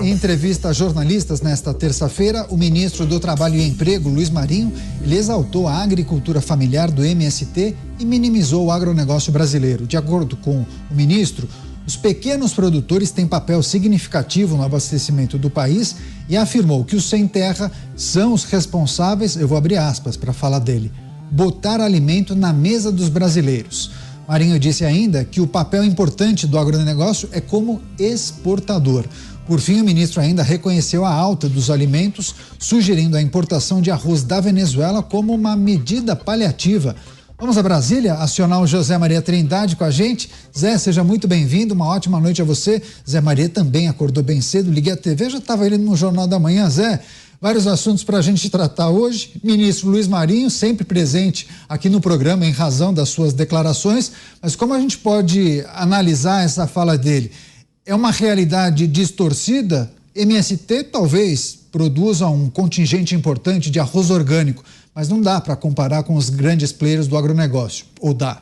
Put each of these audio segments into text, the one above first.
Em entrevista a jornalistas nesta terça-feira, o ministro do Trabalho e Emprego, Luiz Marinho, ele exaltou a agricultura familiar do MST e minimizou o agronegócio brasileiro. De acordo com o ministro, os pequenos produtores têm papel significativo no abastecimento do país e afirmou que os sem terra são os responsáveis, eu vou abrir aspas para falar dele, botar alimento na mesa dos brasileiros. Marinho disse ainda que o papel importante do agronegócio é como exportador. Por fim, o ministro ainda reconheceu a alta dos alimentos, sugerindo a importação de arroz da Venezuela como uma medida paliativa. Vamos a Brasília acionar o José Maria Trindade com a gente. Zé, seja muito bem-vindo, uma ótima noite a você. Zé Maria também acordou bem cedo, liguei a TV, já estava ele no Jornal da Manhã. Zé, vários assuntos para a gente tratar hoje. Ministro Luiz Marinho, sempre presente aqui no programa em razão das suas declarações, mas como a gente pode analisar essa fala dele? É uma realidade distorcida? MST talvez produza um contingente importante de arroz orgânico, mas não dá para comparar com os grandes players do agronegócio, ou dá?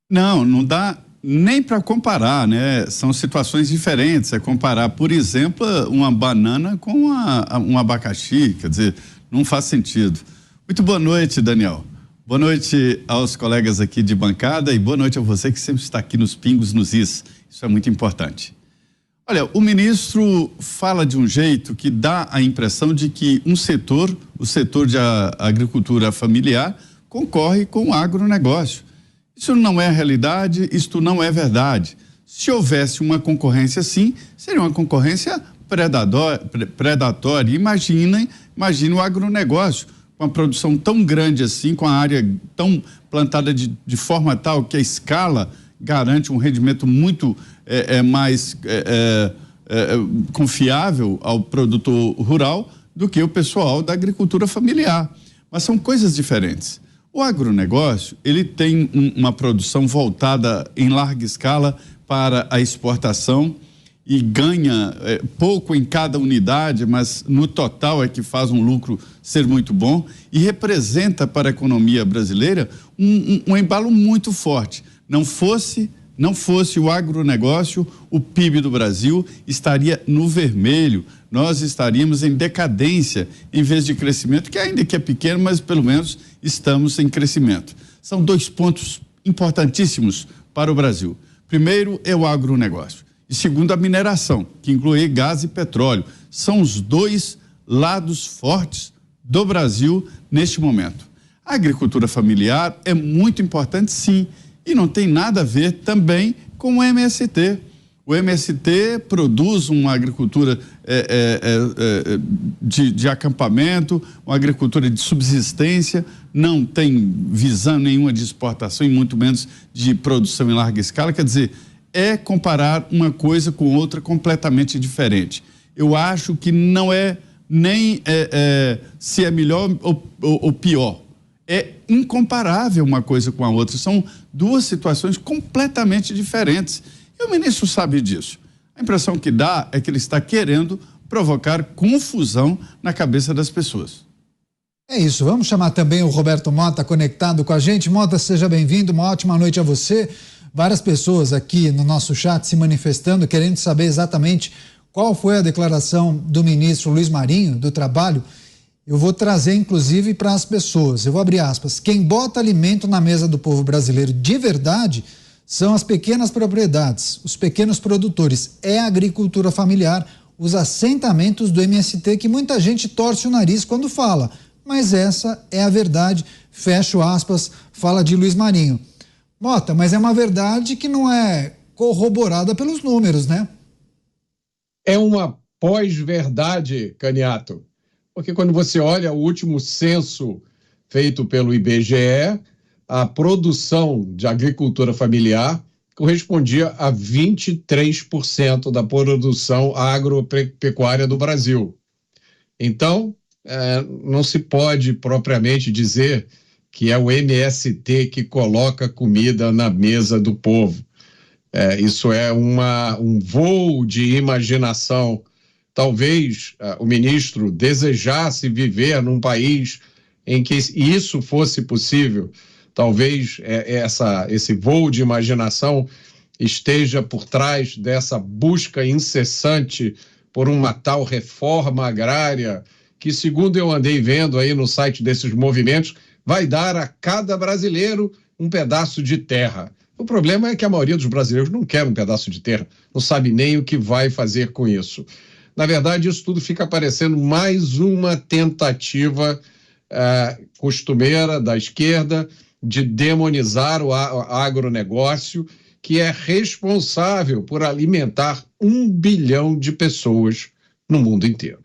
Não dá nem para comparar, né? São situações diferentes. É comparar, por exemplo, uma banana com um abacaxi, quer dizer, não faz sentido. Muito boa noite, Daniel. Boa noite aos colegas aqui de bancada e boa noite a você que sempre está aqui nos pingos, nos is. Isso é muito importante. Olha, o ministro fala de um jeito que dá a impressão de que o setor de agricultura familiar, concorre com o agronegócio. Isso não é a realidade, isto não é verdade. Se houvesse uma concorrência assim, seria uma concorrência predatória. Imagine o agronegócio, com a produção tão grande assim, com a área tão plantada de forma tal que a escala garante um rendimento muito mais confiável ao produtor rural do que o pessoal da agricultura familiar. Mas são coisas diferentes. O agronegócio, ele tem uma produção voltada em larga escala para a exportação e ganha pouco em cada unidade, mas no total é que faz um lucro ser muito bom e representa para a economia brasileira um embalo muito forte. Não fosse o agronegócio, o PIB do Brasil estaria no vermelho. Nós estaríamos em decadência em vez de crescimento, que ainda que é pequeno, mas pelo menos estamos em crescimento. São dois pontos importantíssimos para o Brasil. Primeiro é o agronegócio e segundo a mineração, que inclui gás e petróleo. São os dois lados fortes do Brasil neste momento. A agricultura familiar é muito importante, sim, e não tem nada a ver também com o MST. O MST produz uma agricultura de acampamento, uma agricultura de subsistência, não tem visão nenhuma de exportação e muito menos de produção em larga escala. Quer dizer, é comparar uma coisa com outra completamente diferente. Eu acho que não é nem se é melhor ou pior. É incomparável uma coisa com a outra. São duas situações completamente diferentes. E o ministro sabe disso. A impressão que dá é que ele está querendo provocar confusão na cabeça das pessoas. É isso. Vamos chamar também o Roberto Mota conectado com a gente. Mota, seja bem-vindo. Uma ótima noite a você. Várias pessoas aqui no nosso chat se manifestando, querendo saber exatamente qual foi a declaração do ministro Luiz Marinho, do Trabalho. Eu vou trazer, inclusive, para as pessoas. Eu vou abrir aspas. Quem bota alimento na mesa do povo brasileiro de verdade são as pequenas propriedades, os pequenos produtores. É a agricultura familiar, os assentamentos do MST, que muita gente torce o nariz quando fala. Mas essa é a verdade. Fecho aspas, fala de Luiz Marinho. Mota, mas é uma verdade que não é corroborada pelos números, né? É uma pós-verdade, Caniato. Porque quando você olha o último censo feito pelo IBGE, a produção de agricultura familiar correspondia a 23% da produção agropecuária do Brasil. Então, não se pode propriamente dizer que é o MST que coloca comida na mesa do povo. Isso é um voo de imaginação. Talvez o ministro desejasse viver num país em que isso fosse possível. Talvez esse voo de imaginação esteja por trás dessa busca incessante por uma tal reforma agrária que, segundo eu andei vendo aí no site desses movimentos, vai dar a cada brasileiro um pedaço de terra. O problema é que a maioria dos brasileiros não quer um pedaço de terra, não sabe nem o que vai fazer com isso. Na verdade, isso tudo fica parecendo mais uma tentativa costumeira da esquerda de demonizar o agronegócio, que é responsável por alimentar 1 bilhão de pessoas no mundo inteiro.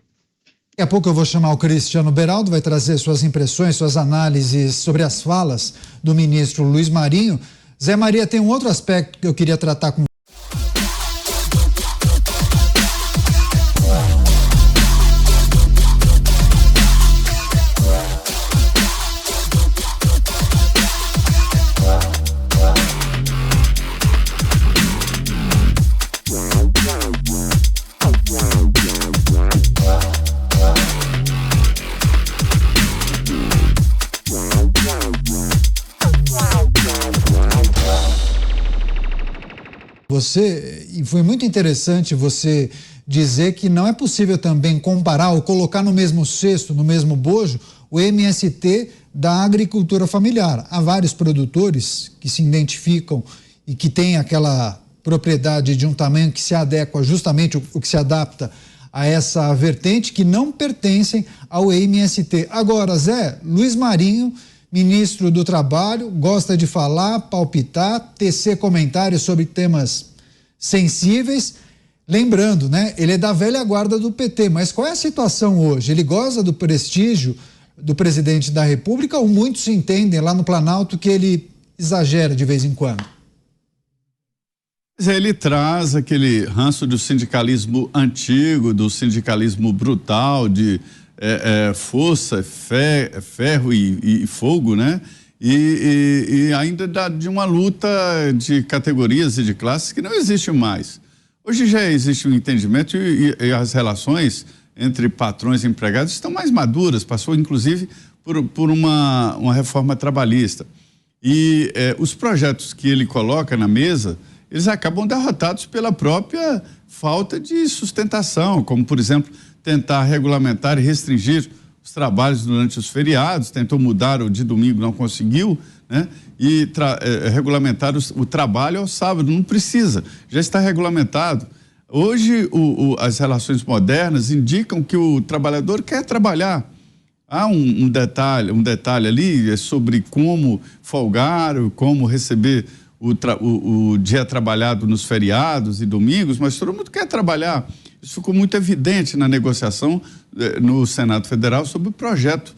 Daqui a pouco eu vou chamar o Cristiano Beraldo, vai trazer suas impressões, suas análises sobre as falas do ministro Luiz Marinho. Zé Maria, tem um outro aspecto que eu queria tratar com você, e foi muito interessante você dizer que não é possível também comparar ou colocar no mesmo cesto, no mesmo bojo, o MST da agricultura familiar. Há vários produtores que se identificam e que têm aquela propriedade de um tamanho que se adequa justamente, o que se adapta a essa vertente, que não pertencem ao MST. Agora, Zé, Luiz Marinho, ministro do Trabalho, gosta de falar, palpitar, tecer comentários sobre temas sensíveis. Lembrando, né, ele é da velha guarda do PT, mas qual é a situação hoje? Ele goza do prestígio do presidente da República ou muitos entendem lá no Planalto que ele exagera de vez em quando? Ele traz aquele ranço do sindicalismo antigo, do sindicalismo brutal, de força, ferro e fogo, né? E ainda de uma luta de categorias e de classes que não existe mais. Hoje já existe um entendimento e as relações entre patrões e empregados estão mais maduras, passou inclusive por uma reforma trabalhista. E os projetos que ele coloca na mesa, eles acabam derrotados pela própria falta de sustentação, como, por exemplo, tentar regulamentar e restringir os trabalhos durante os feriados, tentou mudar o de domingo, não conseguiu, né? E regulamentar o trabalho ao sábado, não precisa, já está regulamentado. Hoje, as relações modernas indicam que o trabalhador quer trabalhar. Há um detalhe ali sobre como folgar, como receber o dia trabalhado nos feriados e domingos, mas todo mundo quer trabalhar. Isso ficou muito evidente na negociação no Senado Federal sobre o projeto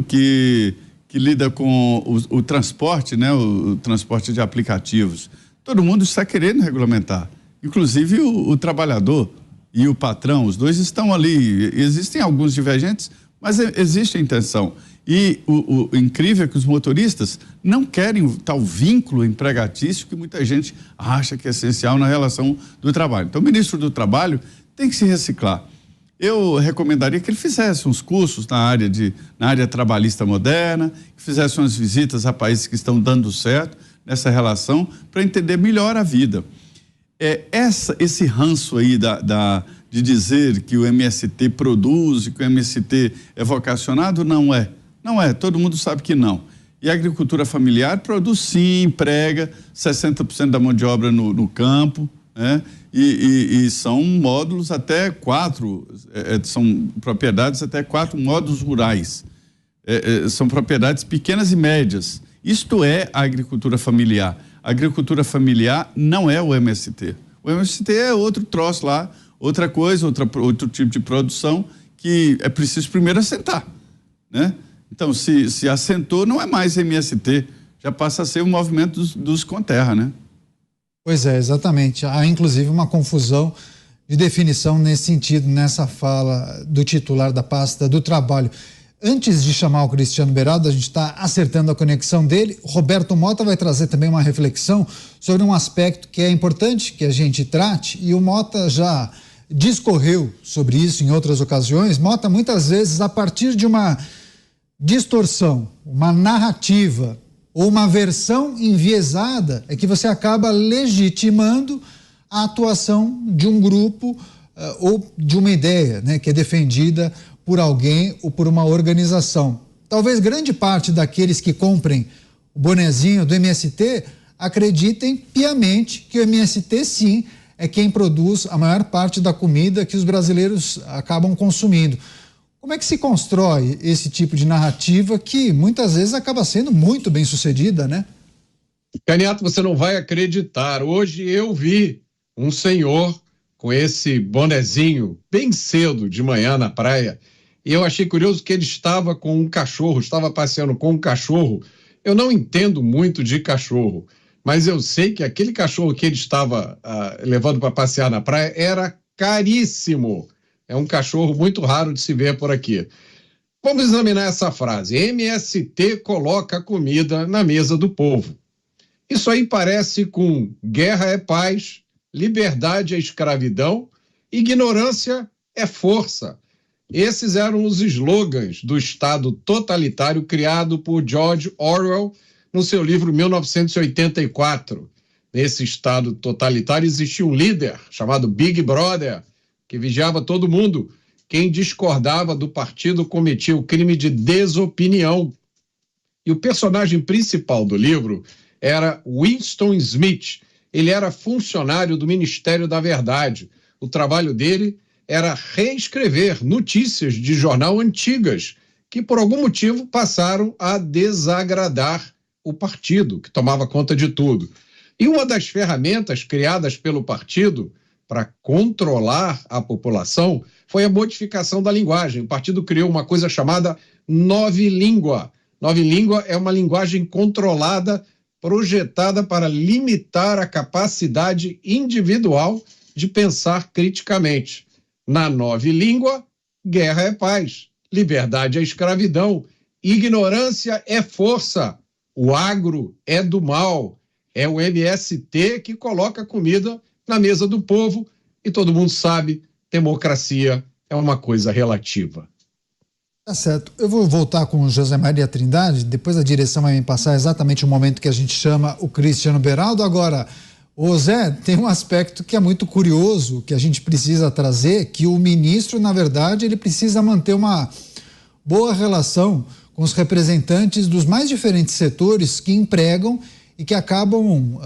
que lida com o transporte, né? O transporte de aplicativos. Todo mundo está querendo regulamentar, inclusive o trabalhador e o patrão, os dois estão ali. Existem alguns divergentes, mas existe a intenção. E o incrível é que os motoristas não querem tal vínculo empregatício que muita gente acha que é essencial na relação do trabalho. Então, o ministro do Trabalho tem que se reciclar. Eu recomendaria que ele fizesse uns cursos na área trabalhista moderna, que fizesse umas visitas a países que estão dando certo nessa relação, para entender melhor a vida. Esse ranço aí de dizer que o MST produz, que o MST é vocacionado, não é. Não é, todo mundo sabe que não. E a agricultura familiar produz sim, emprega 60% da mão de obra no campo, né? E são módulos até 4, são propriedades até 4 módulos rurais. São propriedades pequenas e médias. Isto é a agricultura familiar. A agricultura familiar não é o MST. O MST é outro troço lá, outra coisa, outro tipo de produção que é preciso primeiro assentar, né? Então, se assentou, não é mais MST, já passa a ser o movimento dos Conterra, né? Pois é, exatamente. Há, inclusive, uma confusão de definição nesse sentido, nessa fala do titular da pasta do Trabalho. Antes de chamar o Cristiano Beraldo, a gente está acertando a conexão dele. Roberto Mota vai trazer também uma reflexão sobre um aspecto que é importante que a gente trate, e o Mota já discorreu sobre isso em outras ocasiões. Mota, muitas vezes, a partir de uma distorção, uma narrativa ou uma versão enviesada, é que você acaba legitimando a atuação de um grupo ou de uma ideia, né, que é defendida por alguém ou por uma organização. Talvez grande parte daqueles que comprem o bonezinho do MST acreditem piamente que o MST, sim, é quem produz a maior parte da comida que os brasileiros acabam consumindo. Como é que se constrói esse tipo de narrativa que muitas vezes acaba sendo muito bem sucedida, né? Caniato, você não vai acreditar. Hoje eu vi um senhor com esse bonezinho bem cedo de manhã na praia. E eu achei curioso que ele estava com um cachorro, estava passeando com um cachorro. Eu não entendo muito de cachorro, mas eu sei que aquele cachorro que ele estava levando para passear na praia era caríssimo. É um cachorro muito raro de se ver por aqui. Vamos examinar essa frase. MST coloca comida na mesa do povo. Isso aí parece com guerra é paz, liberdade é escravidão, ignorância é força. Esses eram os slogans do Estado totalitário criado por George Orwell no seu livro 1984. Nesse Estado totalitário existia um líder chamado Big Brother, que vigiava todo mundo. Quem discordava do partido cometia o crime de desopinião. E o personagem principal do livro era Winston Smith. Ele era funcionário do Ministério da Verdade. O trabalho dele era reescrever notícias de jornal antigas que, por algum motivo, passaram a desagradar o partido, que tomava conta de tudo. E uma das ferramentas criadas pelo partido para controlar a população foi a modificação da linguagem. O partido criou uma coisa chamada novilíngua. Novilíngua é uma linguagem controlada, projetada para limitar a capacidade individual de pensar criticamente. Na novilíngua, guerra é paz, liberdade é escravidão, ignorância é força, o agro é do mal, é o MST que coloca comida na mesa do povo e todo mundo sabe, democracia é uma coisa relativa. Tá certo. Eu vou voltar com o José Maria Trindade, depois a direção vai me passar exatamente o momento que a gente chama o Cristiano Beraldo. Agora, ô Zé, tem um aspecto que é muito curioso, que a gente precisa trazer, que o ministro, na verdade, ele precisa manter uma boa relação com os representantes dos mais diferentes setores que empregam e que acabam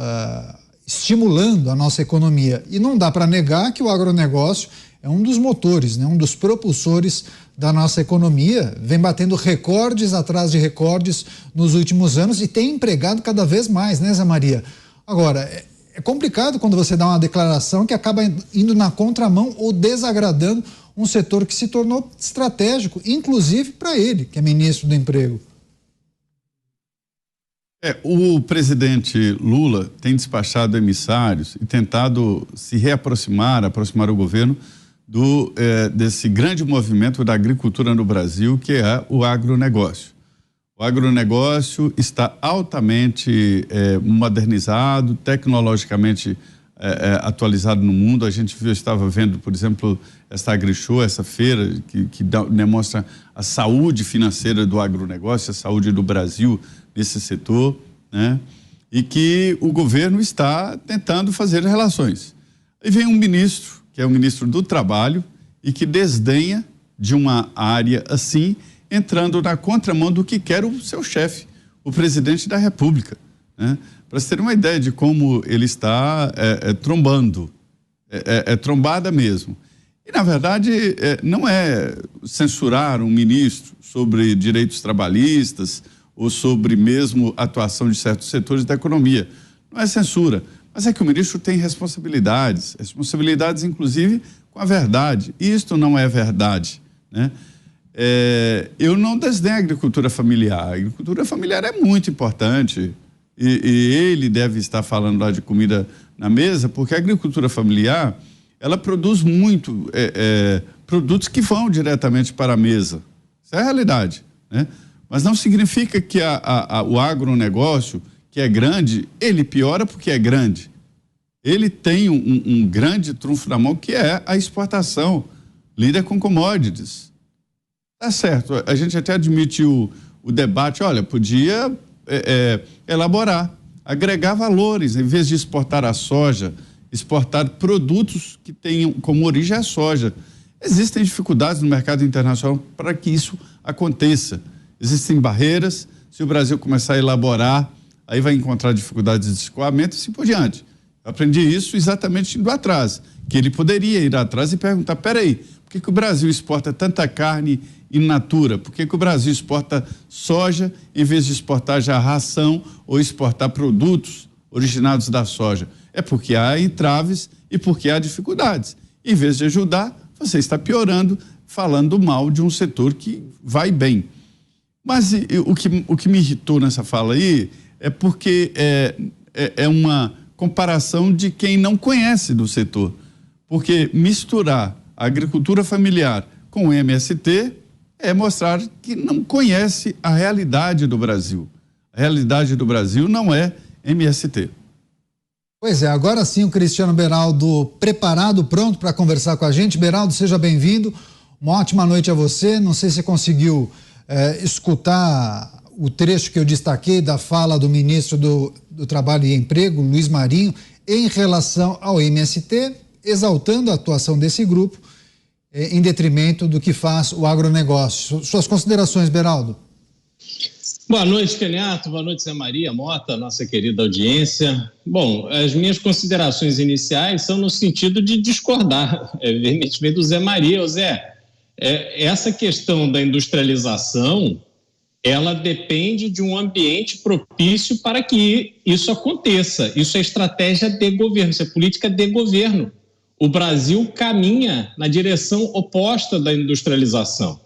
estimulando a nossa economia. E não dá para negar que o agronegócio é um dos motores, né, um dos propulsores da nossa economia, vem batendo recordes atrás de recordes nos últimos anos e tem empregado cada vez mais, né, Zé Maria? Agora, é complicado quando você dá uma declaração que acaba indo na contramão ou desagradando um setor que se tornou estratégico, inclusive para ele, que é ministro do Emprego. O presidente Lula tem despachado emissários e tentado se aproximar o governo desse grande movimento da agricultura no Brasil, que é o agronegócio. O agronegócio está altamente modernizado, tecnologicamente atualizado no mundo. A gente estava vendo, por exemplo, essa AgriShow, essa feira que demonstra a saúde financeira do agronegócio, a saúde do Brasil nesse setor, né? E que o governo está tentando fazer relações. Aí vem um ministro, que é o ministro do Trabalho, e que desdenha de uma área assim, entrando na contramão do que quer o seu chefe, o presidente da República, né? Para você ter uma ideia de como ele está trombando, trombada mesmo. E, na verdade, não é censurar um ministro sobre direitos trabalhistas ou sobre mesmo atuação de certos setores da economia. Não é censura, mas é que o ministro tem responsabilidades inclusive com a verdade. E isto não é verdade, né? Eu não desdenho a agricultura familiar. A agricultura familiar é muito importante e ele deve estar falando lá de comida na mesa, porque a agricultura familiar, ela produz muito produtos que vão diretamente para a mesa. Isso é a realidade, né? Mas não significa que o agronegócio, que é grande, ele piora porque é grande. Ele tem um grande trunfo na mão, que é a exportação, lida com commodities. Tá certo, a gente até admite o debate, olha, podia elaborar, agregar valores, em vez de exportar a soja, exportar produtos que tenham como origem a soja. Existem dificuldades no mercado internacional para que isso aconteça. Existem barreiras, se o Brasil começar a elaborar, aí vai encontrar dificuldades de escoamento e assim por diante. Eu aprendi isso exatamente indo atrás, que ele poderia ir atrás e perguntar, peraí, por que o Brasil exporta tanta carne in natura? Por que o Brasil exporta soja em vez de exportar já ração ou exportar produtos originados da soja? É porque há entraves e porque há dificuldades. Em vez de ajudar, você está piorando, falando mal de um setor que vai bem. Mas o que me irritou nessa fala aí é porque é uma comparação de quem não conhece do setor. Porque misturar a agricultura familiar com o MST é mostrar que não conhece a realidade do Brasil. A realidade do Brasil não é MST. Pois é, agora sim o Cristiano Beraldo preparado, pronto para conversar com a gente. Beraldo, seja bem-vindo. Uma ótima noite a você. Não sei se você conseguiu escutar o trecho que eu destaquei da fala do ministro do Trabalho e Emprego, Luiz Marinho, em relação ao MST, exaltando a atuação desse grupo em detrimento do que faz o agronegócio. Suas considerações, Beraldo. Boa noite, Caniato. Boa noite, Zé Maria Mota, nossa querida audiência. Bom, as minhas considerações iniciais são no sentido de discordar, evidentemente, do Zé Maria. Ô Zé, essa questão da industrialização, ela depende de um ambiente propício para que isso aconteça. Isso é estratégia de governo, isso é política de governo. O Brasil caminha na direção oposta da industrialização.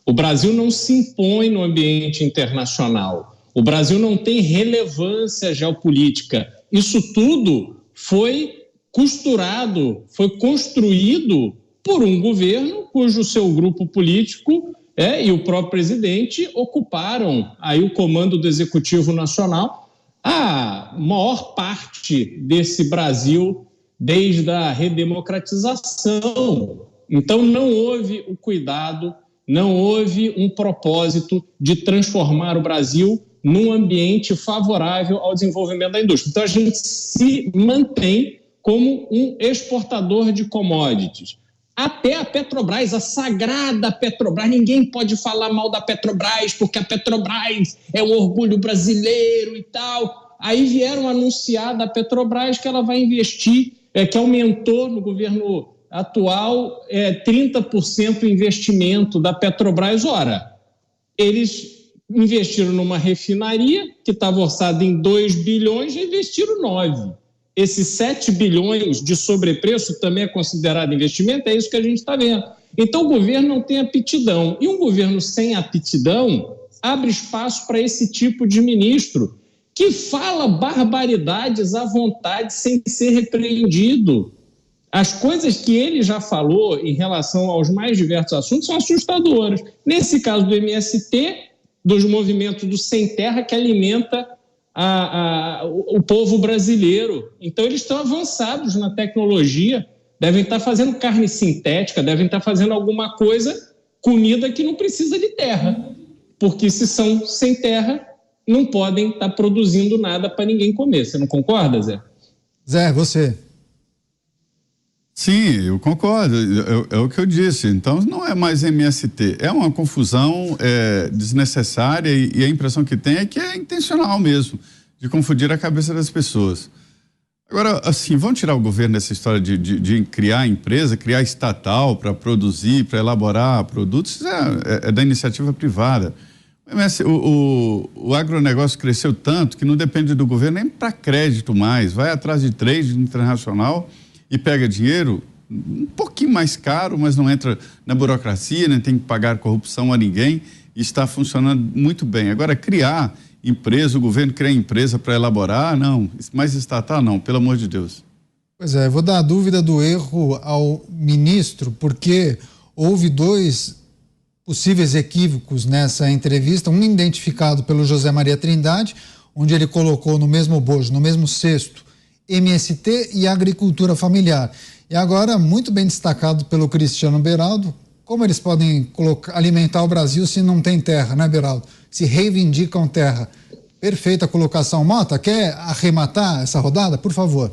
O Brasil não se impõe no ambiente internacional. O Brasil não tem relevância geopolítica. Isso tudo foi costurado, foi construído por um governo cujo seu grupo político e o próprio presidente ocuparam aí o comando do Executivo Nacional, a maior parte desse Brasil desde a redemocratização. Então não houve o cuidado, não houve um propósito de transformar o Brasil num ambiente favorável ao desenvolvimento da indústria. Então a gente se mantém como um exportador de commodities. Até a Petrobras, a sagrada Petrobras, ninguém pode falar mal da Petrobras, porque a Petrobras é um orgulho brasileiro e tal. Aí vieram anunciar da Petrobras que ela vai investir, que aumentou no governo atual 30% o investimento da Petrobras. Ora, eles investiram numa refinaria que estava orçada em 2 bilhões e investiram 9. Esses 7 bilhões de sobrepreço também é considerado investimento, é isso que a gente está vendo. Então o governo não tem aptidão. E um governo sem aptidão abre espaço para esse tipo de ministro que fala barbaridades à vontade sem ser repreendido. As coisas que ele já falou em relação aos mais diversos assuntos são assustadoras. Nesse caso do MST, dos movimentos do Sem Terra, que alimenta o povo brasileiro. Então eles estão avançados na tecnologia, devem estar fazendo carne sintética, devem estar fazendo alguma coisa, comida que não precisa de terra, porque se são sem terra, não podem estar produzindo nada para ninguém comer. Você não concorda, Zé? Zé, você? Sim, eu concordo, é o que eu disse. Então não é mais MST, é uma confusão desnecessária e a impressão que tem é que é intencional mesmo, de confundir a cabeça das pessoas. Agora, assim, vão tirar o governo dessa história de criar empresa, criar estatal para produzir, para elaborar produtos, é da iniciativa privada. O agronegócio cresceu tanto que não depende do governo nem para crédito mais, vai atrás de trade internacional e pega dinheiro um pouquinho mais caro, mas não entra na burocracia, nem tem que pagar corrupção a ninguém, e está funcionando muito bem. Agora, criar empresa, o governo criar empresa para elaborar, não, mais estatal não, pelo amor de Deus. Pois é, vou dar a dúvida do erro ao ministro, porque houve 2 possíveis equívocos nessa entrevista, um identificado pelo José Maria Trindade, onde ele colocou no mesmo bojo, no mesmo cesto, MST e agricultura familiar. E agora, muito bem destacado pelo Cristiano Beraldo, como eles podem alimentar o Brasil se não tem terra, né, Beraldo? Se reivindicam terra. Perfeita colocação. Mota, quer arrematar essa rodada, por favor?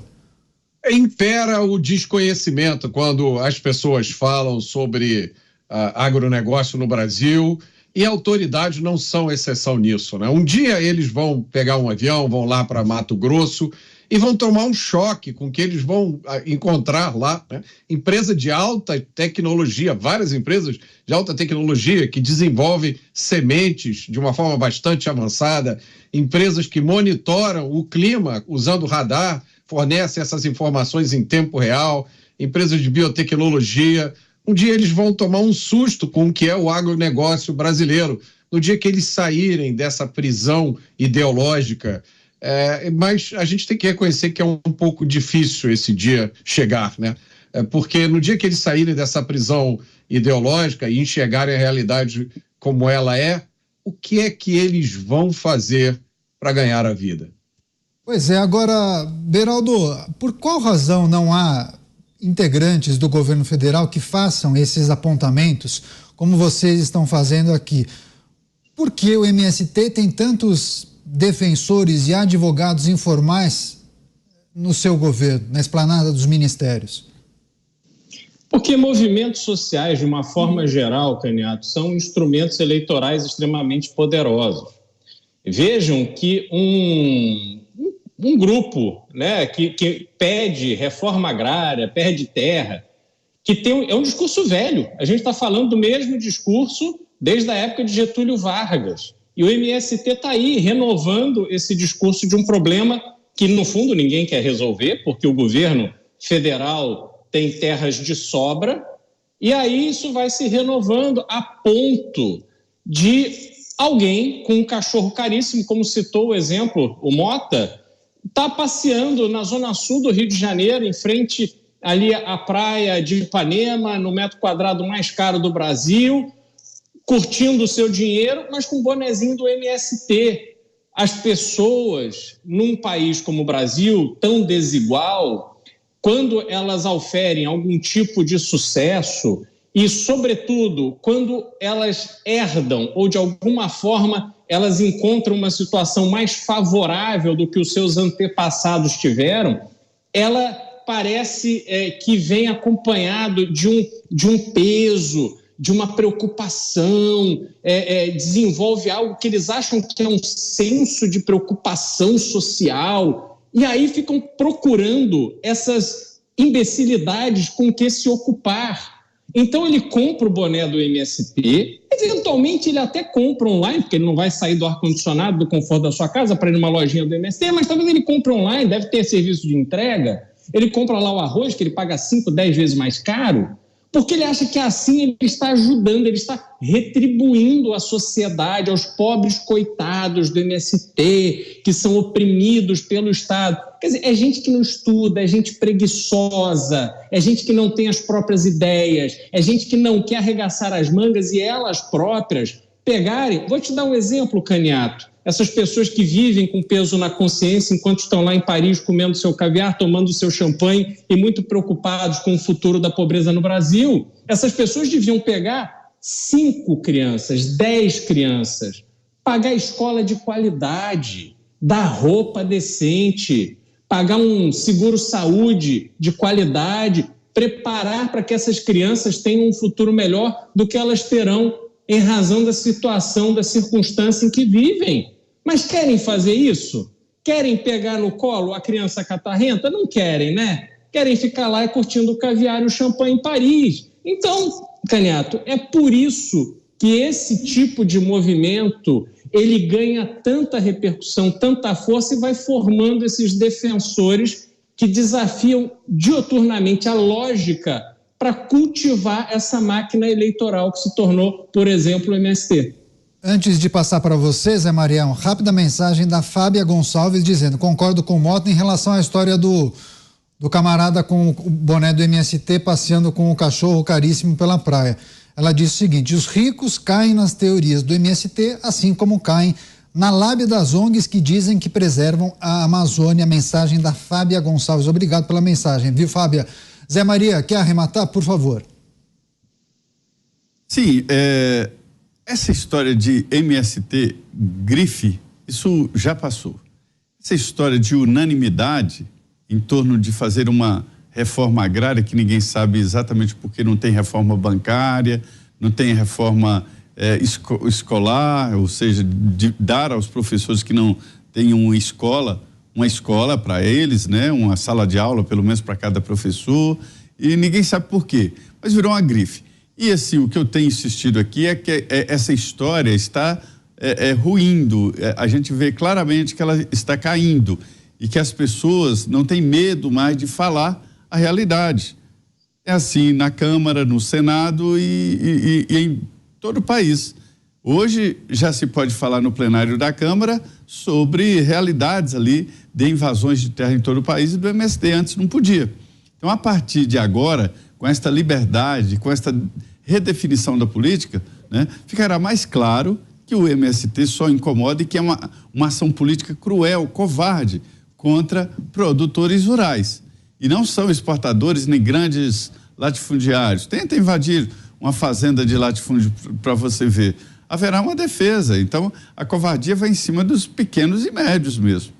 Impera o desconhecimento quando as pessoas falam sobre agronegócio no Brasil, e autoridades não são exceção nisso, né? Um dia eles vão pegar um avião, vão lá para Mato Grosso e vão tomar um choque com o que eles vão encontrar lá, né? Empresa de alta tecnologia, várias empresas de alta tecnologia que desenvolvem sementes de uma forma bastante avançada, empresas que monitoram o clima usando radar, fornecem essas informações em tempo real, empresas de biotecnologia. Um dia eles vão tomar um susto com o que é o agronegócio brasileiro, no dia que eles saírem dessa prisão ideológica. Mas a gente tem que reconhecer que é um pouco difícil esse dia chegar, né? Porque no dia que eles saírem dessa prisão ideológica e enxergarem a realidade como ela é, o que é que eles vão fazer para ganhar a vida? Pois é, agora, Beraldo, por qual razão não há integrantes do governo federal que façam esses apontamentos, como vocês estão fazendo aqui? Por que o MST tem tantos defensores e advogados informais no seu governo, na esplanada dos ministérios? Porque movimentos sociais, de uma forma geral, Caniato, são instrumentos eleitorais extremamente poderosos. Vejam que um grupo, né, que pede reforma agrária, pede terra, que é um discurso velho. A gente está falando do mesmo discurso desde a época de Getúlio Vargas. E o MST está aí renovando esse discurso de um problema que, no fundo, ninguém quer resolver, porque o governo federal tem terras de sobra, e aí isso vai se renovando a ponto de alguém com um cachorro caríssimo, como citou o exemplo, o Mota, está passeando na zona sul do Rio de Janeiro, em frente ali à praia de Ipanema, no metro quadrado mais caro do Brasil, curtindo o seu dinheiro, mas com o bonezinho do MST. As pessoas, num país como o Brasil, tão desigual, quando elas auferem algum tipo de sucesso e, sobretudo, quando elas herdam ou, de alguma forma, elas encontram uma situação mais favorável do que os seus antepassados tiveram, ela parece que vem acompanhado de um peso, de uma preocupação, desenvolve algo que eles acham que é um senso de preocupação social, e aí ficam procurando essas imbecilidades com que se ocupar. Então ele compra o boné do MST, eventualmente ele até compra online, porque ele não vai sair do ar-condicionado, do conforto da sua casa para ir numa lojinha do MST, mas talvez ele compre online, deve ter serviço de entrega, ele compra lá o arroz, que ele paga 5, 10 vezes mais caro, porque ele acha que assim ele está ajudando, ele está retribuindo à sociedade, aos pobres coitados do MST, que são oprimidos pelo Estado. Quer dizer, é gente que não estuda, é gente preguiçosa, é gente que não tem as próprias ideias, é gente que não quer arregaçar as mangas e elas próprias pegarem. Vou te dar um exemplo, Caniato. Essas pessoas que vivem com peso na consciência enquanto estão lá em Paris comendo seu caviar, tomando seu champanhe e muito preocupados com o futuro da pobreza no Brasil, essas pessoas deviam pegar 5 crianças, 10 crianças, pagar escola de qualidade, dar roupa decente, pagar um seguro-saúde de qualidade, preparar para que essas crianças tenham um futuro melhor do que elas terão em razão da situação, da circunstância em que vivem. Mas querem fazer isso? Querem pegar no colo a criança catarrenta? Não querem, né? Querem ficar lá curtindo o caviar e o champanhe em Paris. Então, Caniato, é por isso que esse tipo de movimento ele ganha tanta repercussão, tanta força e vai formando esses defensores que desafiam dioturnamente a lógica para cultivar essa máquina eleitoral que se tornou, por exemplo, o MST. Antes de passar para você, Zé Marião, rápida mensagem da Fábia Gonçalves dizendo: concordo com o Mota em relação à história do camarada com o boné do MST passeando com o cachorro caríssimo pela praia. Ela diz o seguinte: os ricos caem nas teorias do MST, assim como caem na lábia das ONGs que dizem que preservam a Amazônia. Mensagem da Fábia Gonçalves. Obrigado pela mensagem, viu, Fábia? Zé Maria, quer arrematar, por favor? Sim, essa história de MST, grife Isso já passou. Essa história de unanimidade em torno de fazer uma reforma agrária, que ninguém sabe exatamente porque não tem reforma bancária, não tem reforma escolar, ou seja, de dar aos professores que não têm uma escola para eles, né? Uma sala de aula, pelo menos para cada professor, e ninguém sabe por quê, mas virou uma grife. E assim, o que eu tenho insistido aqui é que essa história está ruindo, a gente vê claramente que ela está caindo e que as pessoas não têm medo mais de falar a realidade. É assim na Câmara, no Senado e em todo o país. Hoje já se pode falar no plenário da Câmara sobre realidades ali de invasões de terra em todo o país, e do MST antes não podia. Então, a partir de agora, com esta liberdade, com esta redefinição da política, né, ficará mais claro que o MST só incomoda e que é uma ação política cruel, covarde, contra produtores rurais. E não são exportadores nem grandes latifundiários. Tenta invadir uma fazenda de latifúndio para você ver. Haverá uma defesa. Então, a covardia vai em cima dos pequenos e médios mesmo.